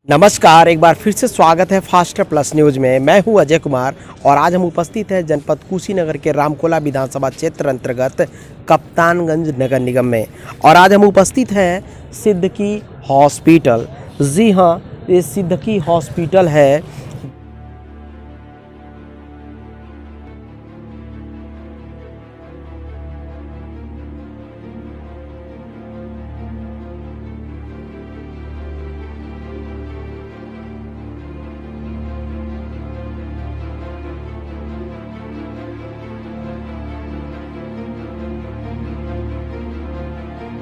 नमस्कार, एक बार फिर से स्वागत है फास्टर प्लस न्यूज में। मैं हूं अजय कुमार और आज हम उपस्थित हैं जनपद कुशीनगर के रामकोला विधानसभा क्षेत्र अंतर्गत कप्तानगंज नगर निगम में और आज हम उपस्थित हैं सिद्दकी हॉस्पिटल। जी हां, ये सिद्दकी हॉस्पिटल है।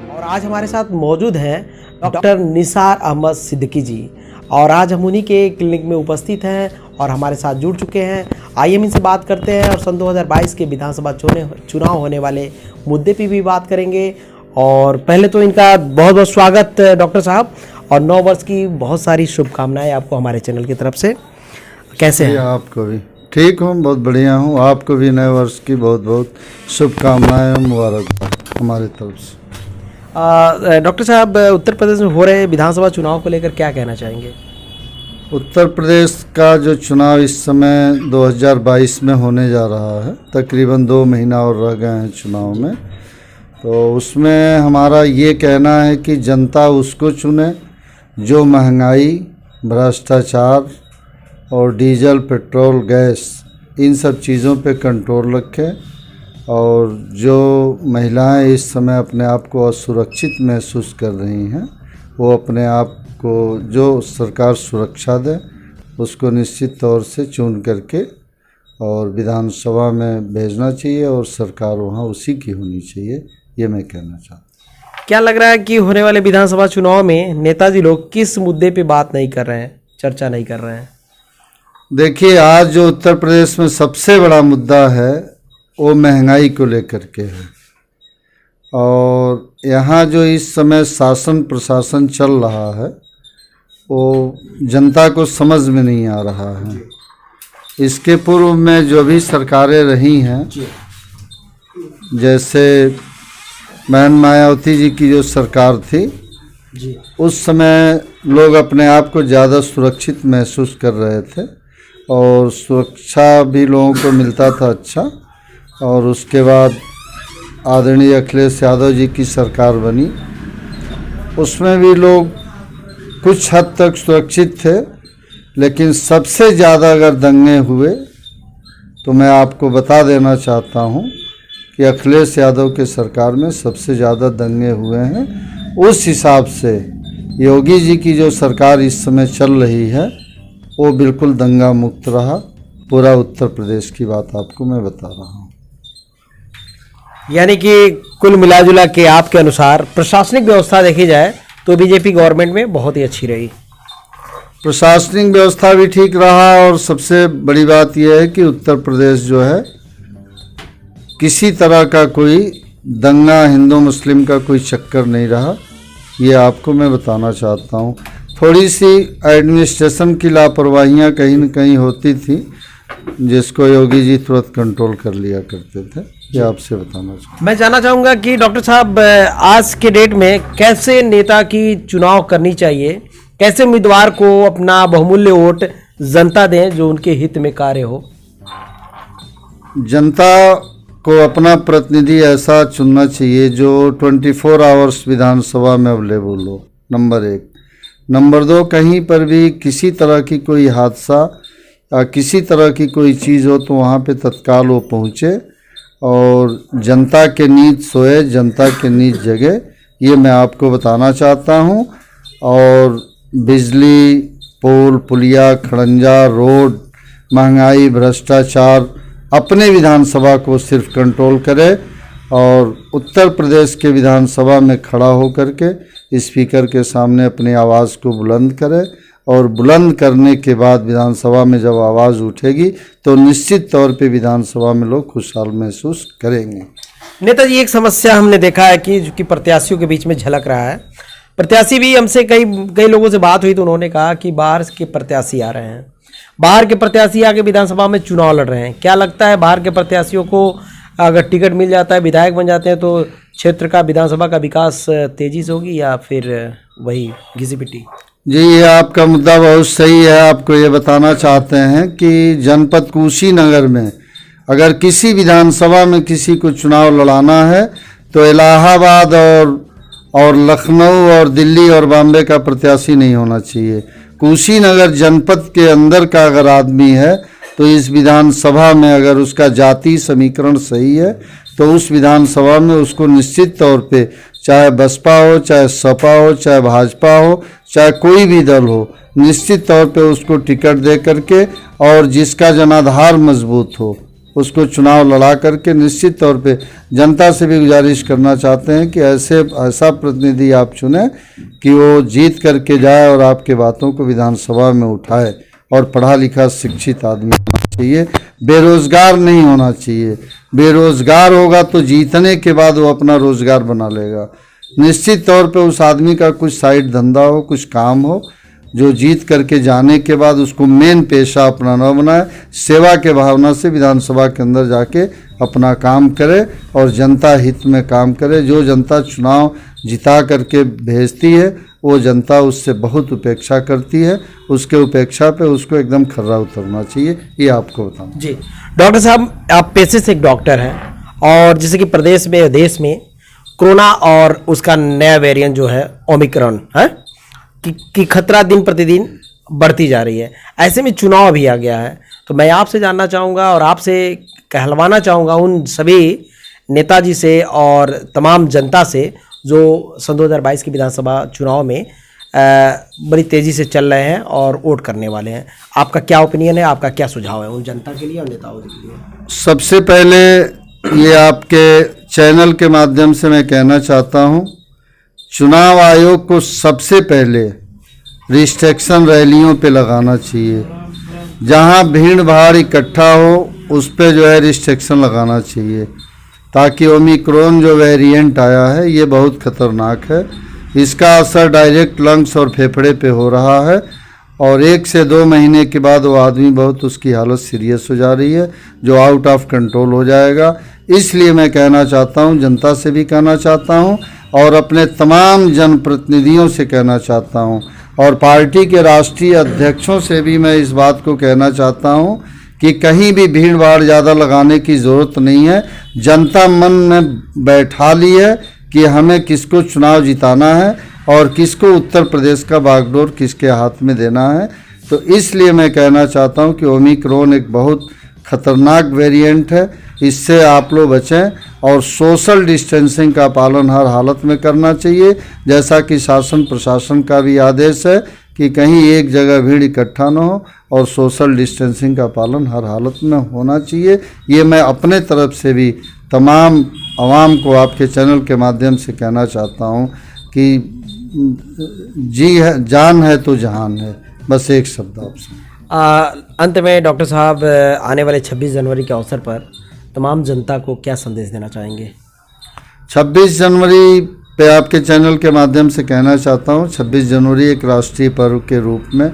और आज हमारे साथ मौजूद हैं डॉक्टर निसार अहमद सिद्दकी जी और आज हम उन्हीं के क्लिनिक में उपस्थित हैं और हमारे साथ जुड़ चुके हैं। आइए हम इनसे बात करते हैं और सन 2022 के विधानसभा चुनाव होने वाले मुद्दे पे भी बात करेंगे। और पहले तो इनका बहुत बहुत स्वागत डॉक्टर साहब और 9 वर्ष की बहुत सारी शुभकामनाएं आपको हमारे चैनल की तरफ से। कैसे हैं? आपको भी ठीक हूँ, बहुत बढ़िया हूँ। आपको भी नए वर्ष की बहुत बहुत शुभकामनाएं, मुबारकबाद हमारी तरफ से। डॉक्टर साहब, उत्तर प्रदेश में हो रहे विधानसभा चुनाव को लेकर क्या कहना चाहेंगे? उत्तर प्रदेश का जो चुनाव इस समय 2022 में होने जा रहा है, तकरीबन 2 महीना और रह गए हैं चुनाव में, तो उसमें हमारा ये कहना है कि जनता उसको चुने जो महंगाई, भ्रष्टाचार और डीजल, पेट्रोल, गैस इन सब चीज़ों पे कंट्रोल रखे और जो महिलाएं इस समय अपने आप को असुरक्षित महसूस कर रही हैं, वो अपने आप को जो सरकार सुरक्षा दे उसको निश्चित तौर से चुन करके और विधानसभा में भेजना चाहिए और सरकार वहाँ उसी की होनी चाहिए, ये मैं कहना चाहता हूँ। क्या लग रहा है कि होने वाले विधानसभा चुनाव में नेताजी लोग किस मुद्दे पे बात नहीं कर रहे हैं, चर्चा नहीं कर रहे हैं? देखिए, आज जो उत्तर प्रदेश में सबसे बड़ा मुद्दा है वो महंगाई को लेकर के है और यहाँ जो इस समय शासन प्रशासन चल रहा है वो जनता को समझ में नहीं आ रहा है। इसके पूर्व में जो भी सरकारें रही हैं, जैसे बहन मायावती जी की जो सरकार थी, उस समय लोग अपने आप को ज़्यादा सुरक्षित महसूस कर रहे थे और सुरक्षा भी लोगों को मिलता था अच्छा। और उसके बाद आदरणीय अखिलेश यादव जी की सरकार बनी, उसमें भी लोग कुछ हद तक सुरक्षित थे, लेकिन सबसे ज़्यादा अगर दंगे हुए तो मैं आपको बता देना चाहता हूं कि अखिलेश यादव के सरकार में सबसे ज़्यादा दंगे हुए हैं। उस हिसाब से योगी जी की जो सरकार इस समय चल रही है वो बिल्कुल दंगा मुक्त रहा। पूरा उत्तर प्रदेश की बात आपको मैं बता रहा हूँ। यानी कि कुल मिलाजुला के आपके अनुसार प्रशासनिक व्यवस्था देखी जाए तो बीजेपी गवर्नमेंट में बहुत ही अच्छी रही। प्रशासनिक व्यवस्था भी ठीक रहा और सबसे बड़ी बात यह है कि उत्तर प्रदेश जो है किसी तरह का कोई दंगा, हिंदू मुस्लिम का कोई चक्कर नहीं रहा, ये आपको मैं बताना चाहता हूँ। थोड़ी सी एडमिनिस्ट्रेशन की लापरवाहियाँ कहीं न कहीं होती थी जिसको योगी जी तुरंत कंट्रोल कर लिया करते थे, ये आपसे बताना चाहूँगा। मैं जानना चाहूँगा कि डॉक्टर साहब, आज के डेट में कैसे नेता की चुनाव करनी चाहिए, कैसे उम्मीदवार को अपना बहुमूल्य वोट जनता दें जो उनके हित में कार्य हो? जनता को अपना प्रतिनिधि ऐसा चुनना चाहिए जो 24 आवर्स विधानसभा में अवेलेबल हो, नंबर 1। नंबर 2, कहीं पर भी किसी तरह की कोई हादसा या किसी तरह की कोई चीज़ हो तो वहाँ पे तत्काल वो पहुँचे और जनता के नीत सोए, जनता के नीत जगे, ये मैं आपको बताना चाहता हूँ। और बिजली, पुल, पुलिया, खड़ंजा, रोड, महंगाई, भ्रष्टाचार अपने विधानसभा को सिर्फ कंट्रोल करे और उत्तर प्रदेश के विधानसभा में खड़ा होकर के स्पीकर के सामने अपनी आवाज़ को बुलंद करे और बुलंद करने के बाद विधानसभा में जब आवाज़ उठेगी तो निश्चित तौर पे विधानसभा में लोग खुशहाल महसूस करेंगे। नेताजी, एक समस्या हमने देखा है कि जो कि प्रत्याशियों के बीच में झलक रहा है। प्रत्याशी भी हमसे कई लोगों से बात हुई तो उन्होंने कहा कि बाहर के प्रत्याशी आ रहे हैं, बाहर के प्रत्याशी आके विधानसभा में चुनाव लड़ रहे हैं। क्या लगता है, बाहर के प्रत्याशियों को अगर टिकट मिल जाता है, विधायक बन जाते हैं, तो क्षेत्र का, विधानसभा का विकास तेजी से होगी या फिर वही घिसी पिटी? जी, ये आपका मुद्दा बहुत सही है। आपको ये बताना चाहते हैं कि जनपद कुशीनगर में अगर किसी विधानसभा में किसी को चुनाव लड़ाना है तो इलाहाबाद और लखनऊ और दिल्ली और बॉम्बे का प्रत्याशी नहीं होना चाहिए। कुशीनगर जनपद के अंदर का अगर आदमी है तो इस विधानसभा में अगर उसका जाति समीकरण सही है तो उस विधानसभा में उसको निश्चित तौर पे, चाहे बसपा हो, चाहे सपा हो, चाहे भाजपा हो, चाहे कोई भी दल हो, निश्चित तौर पे उसको टिकट दे करके और जिसका जनाधार मजबूत हो उसको चुनाव लड़ा करके निश्चित तौर पे जनता से भी गुजारिश करना चाहते हैं कि ऐसा प्रतिनिधि आप चुनें कि वो जीत करके जाए और आपके बातों को विधानसभा में उठाए। और पढ़ा लिखा शिक्षित आदमी होना चाहिए, बेरोजगार नहीं होना चाहिए। बेरोजगार होगा तो जीतने के बाद वो अपना रोजगार बना लेगा। निश्चित तौर पे उस आदमी का कुछ साइड धंधा हो, कुछ काम हो, जो जीत करके जाने के बाद उसको मेन पेशा अपना न बनाए, सेवा के भावना से विधानसभा के अंदर जाके अपना काम करे और जनता हित में काम करे। जो जनता चुनाव जिता करके भेजती है वो जनता उससे बहुत उपेक्षा करती है, उसके उपेक्षा पे उसको एकदम खर्रा उतरना चाहिए। ये आपको बताऊँ। जी डॉक्टर साहब, आप पेशे से एक डॉक्टर हैं और जैसे कि प्रदेश में, देश में कोरोना और उसका नया वेरिएंट जो है ओमिक्रॉन है कि खतरा दिन प्रतिदिन बढ़ती जा रही है। ऐसे में चुनाव भी आ गया है, तो मैं आपसे जानना चाहूँगा और आपसे कहलवाना चाहूँगा उन सभी नेताजी से और तमाम जनता से जो सन 2022 के विधानसभा चुनाव में बड़ी तेज़ी से चल रहे हैं और वोट करने वाले हैं। आपका क्या ओपिनियन है, आपका क्या सुझाव है उन जनता के लिए और नेताओं के लिए? सबसे पहले ये आपके चैनल के माध्यम से मैं कहना चाहता हूँ, चुनाव आयोग को सबसे पहले रिस्ट्रिक्शन रैलियों पे लगाना चाहिए। जहाँ भीड़ भाड़ इकट्ठा हो उस पे जो है रिस्ट्रिक्शन लगाना चाहिए, ताकि ओमिक्रॉन जो वेरिएंट आया है ये बहुत ख़तरनाक है। इसका असर डायरेक्ट लंग्स और फेफड़े पे हो रहा है और 1 से 2 महीने के बाद वो आदमी बहुत, उसकी हालत सीरियस हो जा रही है, जो आउट ऑफ कंट्रोल हो जाएगा। इसलिए मैं कहना चाहता हूँ, जनता से भी कहना चाहता हूँ और अपने तमाम जनप्रतिनिधियों से कहना चाहता हूँ और पार्टी के राष्ट्रीय अध्यक्षों से भी मैं इस बात को कहना चाहता हूँ कि कहीं भी भीड़ भाड़ ज़्यादा लगाने की ज़रूरत नहीं है। जनता मन में बैठा ली है कि हमें किसको चुनाव जिताना है और किसको उत्तर प्रदेश का बागडोर किसके हाथ में देना है। तो इसलिए मैं कहना चाहता हूँ कि ओमिक्रॉन एक बहुत ख़तरनाक वेरिएंट है, इससे आप लोग बचें और सोशल डिस्टेंसिंग का पालन हर हालत में करना चाहिए। जैसा कि शासन प्रशासन का भी आदेश है कि कहीं एक जगह भीड़ इकट्ठा न हो और सोशल डिस्टेंसिंग का पालन हर हालत में होना चाहिए। ये मैं अपने तरफ से भी तमाम आवाम को आपके चैनल के माध्यम से कहना चाहता हूँ कि जी है, जान है तो जहान है। बस एक शब्द आपसे अंत में डॉक्टर साहब, आने वाले 26 जनवरी के अवसर पर तमाम जनता को क्या संदेश देना चाहेंगे? 26 जनवरी पे आपके चैनल के माध्यम से कहना चाहता हूँ, 26 जनवरी एक राष्ट्रीय पर्व के रूप में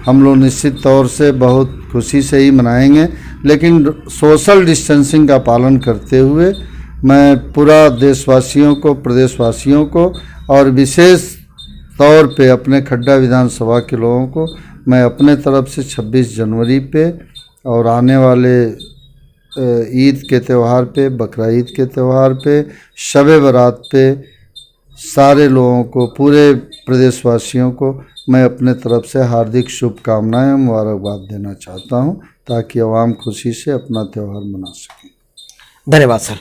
हम लोग निश्चित तौर से बहुत खुशी से ही मनाएंगे, लेकिन सोशल डिस्टेंसिंग का पालन करते हुए मैं पूरा देशवासियों को, प्रदेशवासियों को और विशेष तौर पे अपने खड्डा विधानसभा के लोगों को मैं अपने तरफ से 26 जनवरी पे और आने वाले ईद के त्यौहार पे, बकरा ईद के त्यौहार पे, शब बारात पे सारे लोगों को, पूरे प्रदेशवासियों को मैं अपने तरफ से हार्दिक शुभकामनाएं, मुबारकबाद देना चाहता हूं, ताकि आवाम खुशी से अपना त्यौहार मना सकें। धन्यवाद सर।